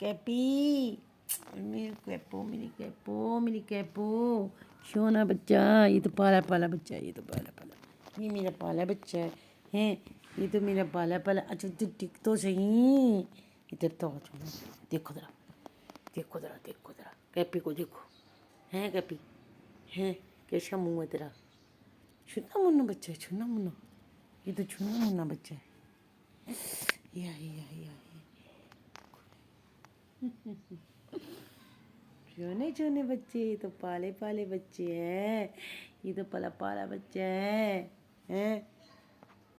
कैपी, मेरी कैपो, सोना बच्चा। ये तो पाला पाला बच्चा है, ये तो पाला पाला, ये मेरा पाला बच्चा है, ये तो मेरा पाला पाला। अच्छा तू टिक तो सही, इधर तो आ जाओ। देखो जरा, देखो जरा, देखो जरा कैपी को देखो, हैं कैपी, हैं कैसा मुंह है तेरा। छुना मुन्ना बच्चा है, छुना मुन्ना, ये तो छुना मुन्ना बच्चा है। या छोने छोने बच्चे, ये तो पाले पाले बच्चे हैं, ये तो पला पाला बच्चा है, हैं।